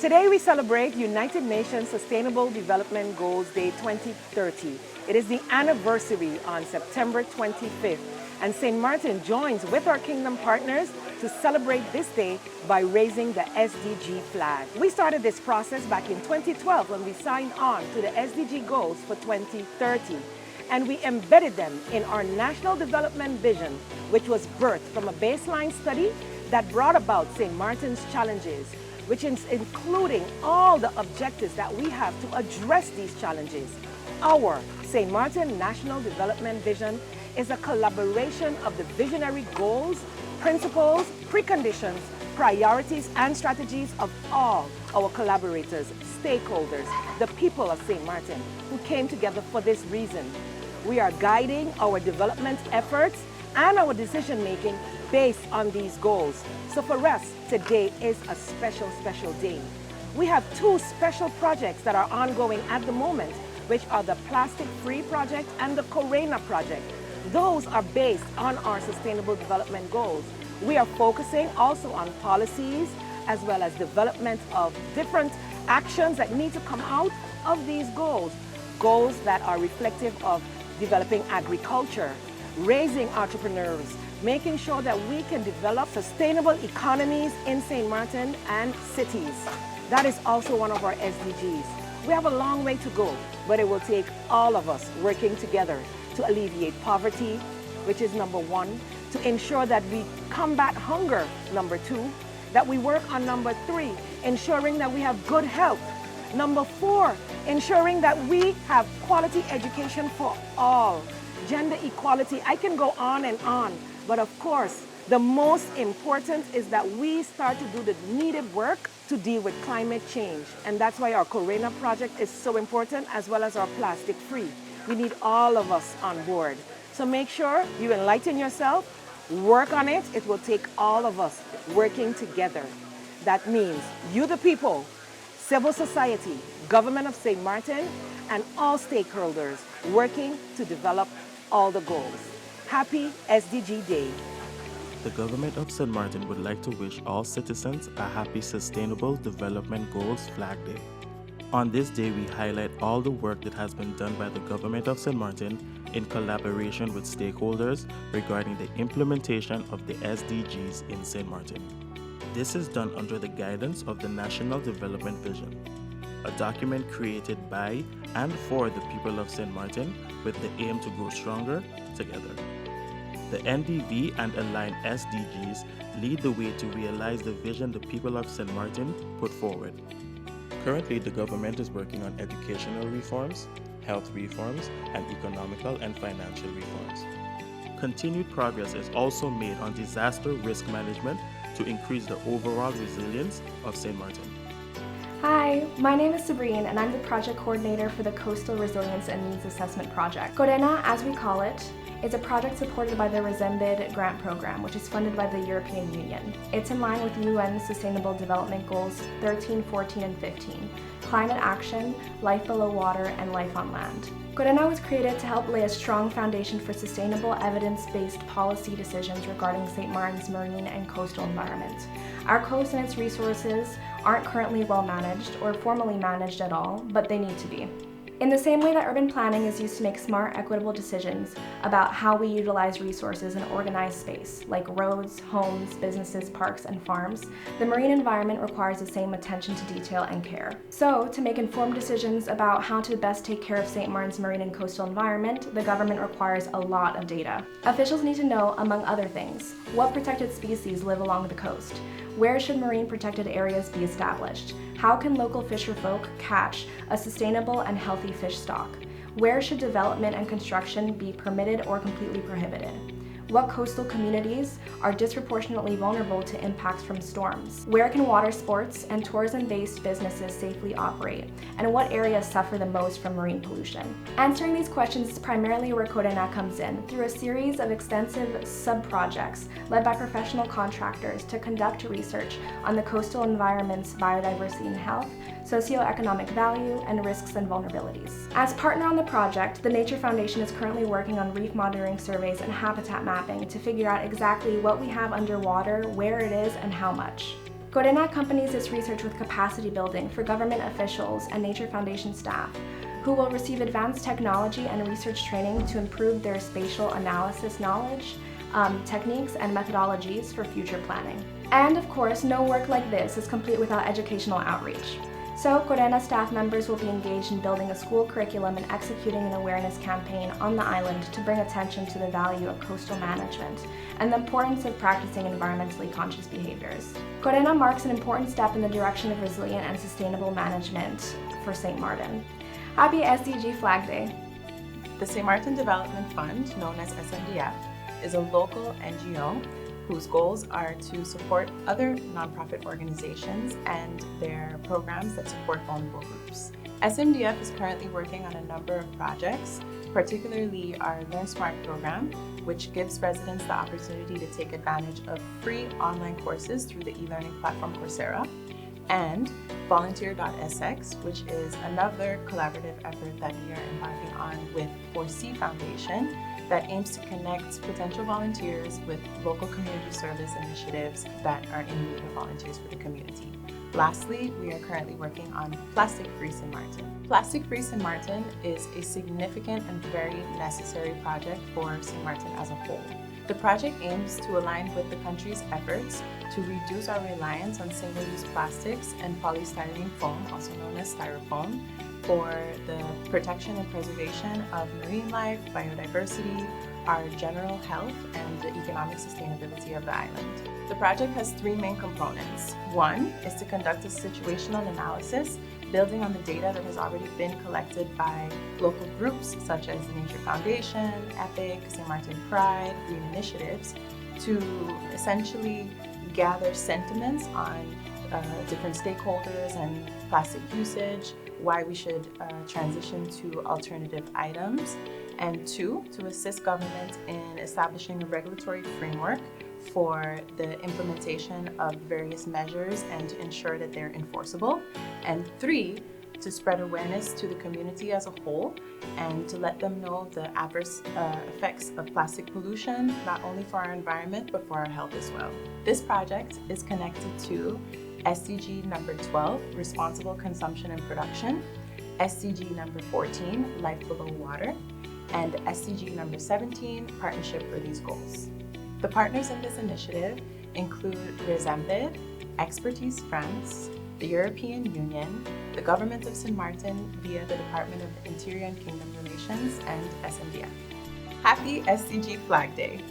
Today we celebrate United Nations Sustainable Development Goals Day 2030. It is the anniversary on September 25th, and St. Martin joins with our Kingdom partners to celebrate this day by raising the SDG flag. We started this process back in 2012 when we signed on to the SDG goals for 2030, and we embedded them in our National Development Vision, which was birthed from a baseline study that brought about St. Martin's challenges, which is including all the objectives that we have to address these challenges. Our St. Martin National Development Vision is a collaboration of the visionary goals, principles, preconditions, priorities, and strategies of all our collaborators, stakeholders, the people of St. Martin, who came together for this reason. We are guiding our development efforts and our decision-making based on these goals. So for us, today is a special, special day. We have two special projects that are ongoing at the moment, which are the Plastic Free Project and the Corona Project. Those are based on our Sustainable Development Goals. We are focusing also on policies as well as development of different actions that need to come out of these goals. Goals that are reflective of developing agriculture, raising entrepreneurs, making sure that we can develop sustainable economies in St. Martin and cities. That is also one of our SDGs. We have a long way to go, but it will take all of us working together to alleviate poverty, which is number one, to ensure that we combat hunger, number two, that we work on number three, ensuring that we have good health, number four, ensuring that we have quality education for all, gender equality. I can go on and on, but of course, the most important is that we start to do the needed work to deal with climate change. And that's why our Corona project is so important, as well as our Plastic Free. We need all of us on board. So make sure you enlighten yourself, work on it. It will take all of us working together. That means you, the people, civil society, government of St. Martin, and all stakeholders working to develop all the goals. Happy SDG Day. The government of St. Martin would like to wish all citizens a happy Sustainable Development Goals Flag Day. On this day, we highlight all the work that has been done by the government of St. Martin in collaboration with stakeholders regarding the implementation of the SDGs in St. Martin. This is done under the guidance of the National Development Vision, a document created by and for the people of St. Martin with the aim to grow stronger together. The NDV and aligned SDGs lead the way to realize the vision the people of St. Martin put forward. Currently, the government is working on educational reforms, health reforms, and economical and financial reforms. Continued progress is also made on disaster risk management to increase the overall resilience of St. Martin. Hi, my name is Sabrine and I'm the project coordinator for the Coastal Resilience and Needs Assessment Project. Corena, as we call it, is a project supported by the Resembid grant program, which is funded by the European Union. It's in line with UN Sustainable Development Goals 13, 14, and 15, climate action, life below water, and life on land. Corena was created to help lay a strong foundation for sustainable, evidence-based policy decisions regarding St. Martin's marine and coastal environment. Our coast and its resources aren't currently well managed or formally managed at all, but they need to be. In the same way that urban planning is used to make smart, equitable decisions about how we utilize resources and organize space, like roads, homes, businesses, parks, and farms, the marine environment requires the same attention to detail and care. So, to make informed decisions about how to best take care of St. Martin's marine and coastal environment, the government requires a lot of data. Officials need to know, among other things, what protected species live along the coast, where should marine protected areas be established, how can local fisherfolk catch a sustainable and healthy fish stock? Where should development and construction be permitted or completely prohibited? What coastal communities are disproportionately vulnerable to impacts from storms? Where can water sports and tourism-based businesses safely operate? And what areas suffer the most from marine pollution? Answering these questions is primarily where Corena comes in, through a series of extensive sub-projects led by professional contractors to conduct research on the coastal environment's biodiversity and health, socioeconomic value, and risks and vulnerabilities. As partner on the project, the Nature Foundation is currently working on reef monitoring surveys and habitat mapping to figure out exactly what we have underwater, where it is, and how much. Corena accompanies this research with capacity building for government officials and Nature Foundation staff, who will receive advanced technology and research training to improve their spatial analysis knowledge, techniques, and methodologies for future planning. And of course, no work like this is complete without educational outreach. So, Corena staff members will be engaged in building a school curriculum and executing an awareness campaign on the island to bring attention to the value of coastal management and the importance of practicing environmentally conscious behaviors. Corena marks an important step in the direction of resilient and sustainable management for St. Martin. Happy SDG Flag Day! The St. Martin Development Fund, known as SMDF, is a local NGO whose goals are to support other nonprofit organizations and their programs that support vulnerable groups. SMDF is currently working on a number of projects, particularly our Learn Smart program, which gives residents the opportunity to take advantage of free online courses through the e-learning platform Coursera, and Volunteer.sx, which is another collaborative effort that we are embarking on with 4C Foundation that aims to connect potential volunteers with local community service initiatives that are in need of volunteers for the community. Lastly, we are currently working on Plastic Free St. Martin. Plastic Free St. Martin is a significant and very necessary project for St. Martin as a whole. The project aims to align with the country's efforts to reduce our reliance on single-use plastics and polystyrene foam, also known as styrofoam, for the protection and preservation of marine life, biodiversity, our general health, and the economic sustainability of the island. The project has three main components. One is to conduct a situational analysis, building on the data that has already been collected by local groups such as the Nature Foundation, EPIC, St. Martin Pride, Green Initiatives, to essentially gather sentiments on different stakeholders and plastic usage, why we should transition to alternative items, and two, to assist government in establishing a regulatory framework for the implementation of various measures and to ensure that they're enforceable, and three, to spread awareness to the community as a whole and to let them know the adverse effects of plastic pollution, not only for our environment, but for our health as well. This project is connected to SDG number 12, Responsible Consumption and Production, SDG number 14, Life Below Water, and SDG number 17, Partnership for these goals. The partners in this initiative include Resembed, Expertise France, the European Union, the Government of St. Martin via the Department of Interior and Kingdom Relations, and SMDF. Happy SDG Flag Day!